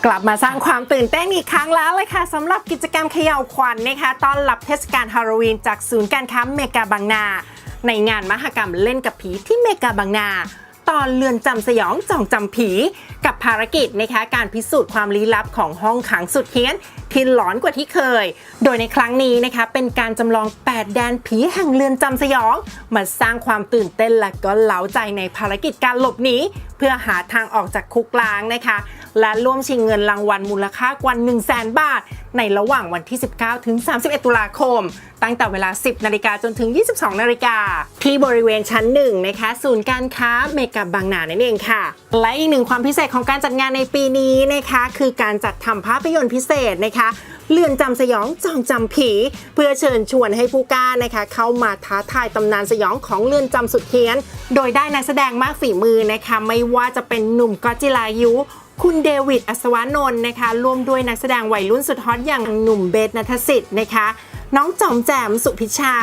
กลับมาสร้างความตื่นเต้นอีกครั้งแล้วเลยค่ะสำหรับกิจกรรมเขย่าขวัญนะคะต้อนรับเทศกาลฮาโลวีนจากศูนย์การค้าเมกาบางนาในงานมหกรรมเล่นกับผีที่เมกาบางนาตอนเรือนจำสยองจองจำผีกับภารกิจนะคะการพิสูจน์ความลี้ลับของห้องขังสุดเฮี้ยนที่หลอนกว่าที่เคยโดยในครั้งนี้นะคะเป็นการจำลอง8แดนผีแห่งเรือนจำสยองมาสร้างความตื่นเต้นและก็เล้าใจในภารกิจการหลบหนีเพื่อหาทางออกจากคุกล้างนะคะและร่วมชิงเงินรางวัลมูลค่ากว่า 100,000 บาทในระหว่างวันที่ 19 ถึง 31 ตุลาคมตั้งแต่เวลา 10 นาฬิกาจนถึง 22 นาฬิกาที่บริเวณชั้น 1 นะคะศูนย์การค้าเมกาบางนานั่นเองค่ะและอีกหนึ่งความพิเศษของการจัดงานในปีนี้นะคะคือการจัดทำภาพยนตร์พิเศษนะคะเรือนจำสยองจองจำผีเพื่อเชิญชวนให้ผู้กล้านะคะเข้ามาท้าทายตำนานสยองของเรือนจำสุดเฮี้ยนโดยได้นักแสดงมากฝีมือนะคะไม่ว่าจะเป็นหนุ่มก๊อตจิรายุคุณเดวิดอัศวานนท์นะคะร่วมด้วยนักแสดงวัยรุ่นสุดฮอตอย่างหนุ่มเบสณัฐศิษย์นะคะน้องจอมแจมสุพิชา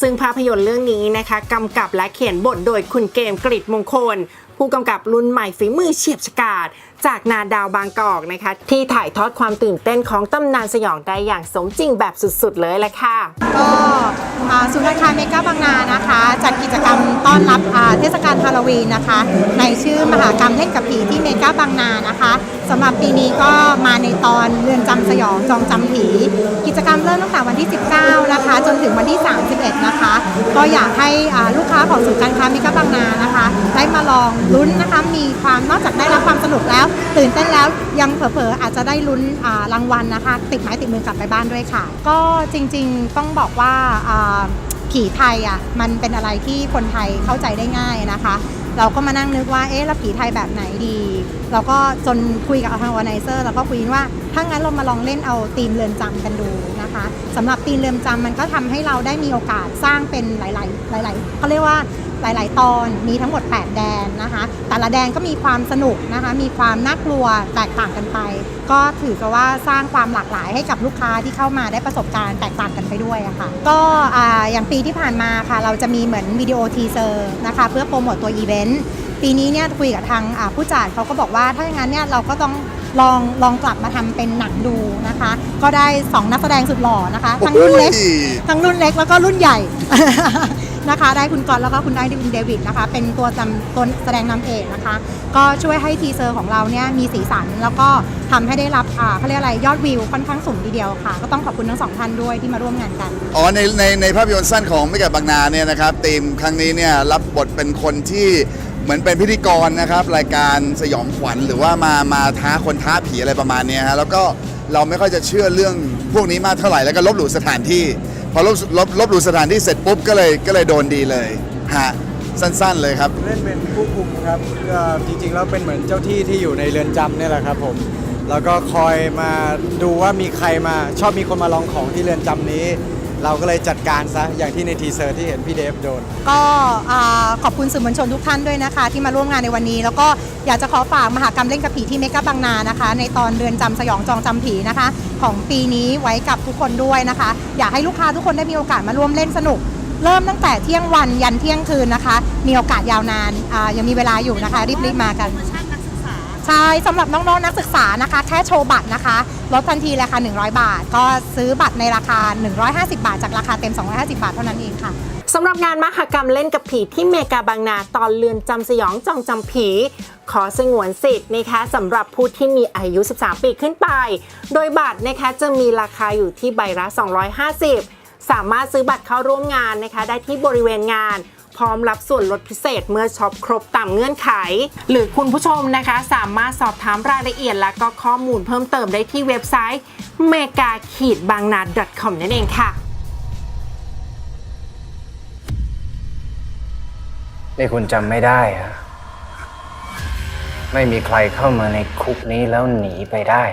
ซึ่งภาพยนตร์เรื่องนี้นะคะกำกับและเขียนบทโดยคุณเกมกฤษมงคลผู้กำกับรุ่นใหม่ฝีมือเฉียบฉกาจจากนาดาวบางกอกนะคะที่ถ่ายทอดความตื่นเต้นของตำนานสยองได้อย่างสมจริงแบบสุดๆเลยแหละค่ะก็ศูนย์การค้าเมกาบางนานะคะจัดกิจกรรมต้อนรับเทศกาลฮาโลวีนนะคะในชื่อมหกรรมเล่นกับผีที่เมกาบางนานะคะสำหรับปีนี้ก็มาในตอนเรือนจำสยองจองจำผีกิจกรรมเริ่มตั้งแต่วันที่ 19 นะคะจนถึงวันที่ 31 นะคะก็อยากให้ลูกค้าของศูนย์การค้าเมกาบางนานะคะได้มาลองลุ้นนะคะมีความนอกจากได้รับความสนุกแล้วตื่นเต้นแล้วยังเผลอๆอาจจะได้ลุ้นรางวัลนะคะติดไม้ติดมือกลับไปบ้านด้วยค่ะก็จริงๆต้องบอกว่าผีไทยมันเป็นอะไรที่คนไทยเข้าใจได้ง่ายนะคะเราก็มานั่งนึกว่าแล้วผีไทยแบบไหนดีเราก็จนคุยกับทางออร์แกไนเซอร์แล้วก็คุยว่าถ้างั้นเรามาลองเล่นเอาธีมเรือนจำกันดูนะคะสำหรับธีมเรือนจำมันก็ทำให้เราได้มีโอกาสสร้างเป็นหลายเขาเรียกว่าหลายๆตอนมีทั้งหมด8แดนนะคะแต่ละแดนก็มีความสนุกนะคะมีความน่ากลัวแตกต่างกันไปก็ถือว่าสร้างความหลากหลายให้กับลูกค้าที่เข้ามาได้ประสบการณ์แตกต่างกันไปด้วยค่ะก็อย่างปีที่ผ่านมาค่ะเราจะมีเหมือนวิดีโอทีเซอร์นะคะเพื่อโปรโมทตัวอีเวนต์ปีนี้เนี่ยคุยกับทางผู้จัดเขาก็บอกว่าถ้าอย่างนั้นเนี่ยเราก็ต้องลองกลับมาทำเป็นหนังดูนะคะก็ได้2นักแสดงสุดหล่อนะคะทั้งรุ่นเล็กแล้วก็รุ่นใหญ่ นะคะได้คุณกรแล้วก็คุณได้คุณเดวิดนะคะเป็นตัวแสดงนำเอกนะคะก็ช่วยให้ทีเซอร์ของเราเนี่ยมีสีสันแล้วก็ทำให้ได้รับเขาเรียกอะไรยอดวิวค่อนข้างสูงทีเดียวค่ะก็ต้องขอบคุณทั้ง2ท่านด้วยที่มาร่วมงานกันในภาพยนตร์สั้นของเมกาบางนาเนี่ยนะครับธีมครั้งนี้เนี่ยรับบทเป็นคนที่เหมือนเป็นพิธีกรนะครับรายการสยองขวัญหรือว่ามาท้าคนท้าผีอะไรประมาณนี้ฮะแล้วก็เราไม่ค่อยจะเชื่อเรื่องพวกนี้มากเท่าไหร่แล้วก็ลบหลู่สถานที่พอลบหลู่สถานที่เสร็จปุ๊บก็เลยโดนดีเลยฮะสั้นๆเลยครับเล่นเป็นผู้คุมครับก็จริงๆแล้วเป็นเหมือนเจ้าที่ที่อยู่ในเรือนจำเนี่ยแหละครับผมแล้วก็คอยมาดูว่ามีใครมาชอบมีคนมาลองของที่เรือนจำนี้เราก็เลยจัดการซะอย่างที่ในทีเซอร์ที่เห็นพี่เดฟโดนก็ขอบคุณสื่อมวลชนทุกท่านด้วยนะคะที่มาร่วมงานในวันนี้แล้วก็อยากจะขอฝากมหกรรมเล่นกับผีที่เมกาบางนานะคะในตอนเรือนจำสยองจองจำผีนะคะของปีนี้ไว้กับทุกคนด้วยนะคะอยากให้ลูกค้าทุกคนได้มีโอกาสมาร่วมเล่นสนุกเริ่มตั้งแต่เที่ยงวันยันเที่ยงคืนนะคะมีโอกาสยาวนานยังมีเวลาอยู่นะคะรีบมากันใช่สำหรับน้องๆนักศึกษานะคะแค่โชว์บัตรนะคะลดทันทีราคา100 บาทก็ซื้อบัตรในราคา150 บาทจากราคาเต็ม250 บาทเท่านั้นเองค่ะสำหรับงานมหกรรมเล่นกับผีที่เมกาบางนาตอนเรือนจำสยองจองจำผีขอสงวนสิทธิ์นะคะสำหรับผู้ที่มีอายุ13 ปีขึ้นไปโดยบัตรนะคะจะมีราคาอยู่ที่ใบละ250สามารถซื้อบัตรเข้าร่วมงานนะคะได้ที่บริเวณงานพร้อมรับส่วนลดพิเศษเมื่อช็อปครบตามเงื่อนไขหรือคุณผู้ชมนะคะสามารถสอบถามรายละเอียดและก็ข้อมูลเพิ่มเติมได้ที่เว็บไซต์ mega-bangna.com นั่นเองค่ะนี่คุณจำไม่ได้ฮะไม่มีใครเข้ามาในคุกนี้แล้วหนีไปได้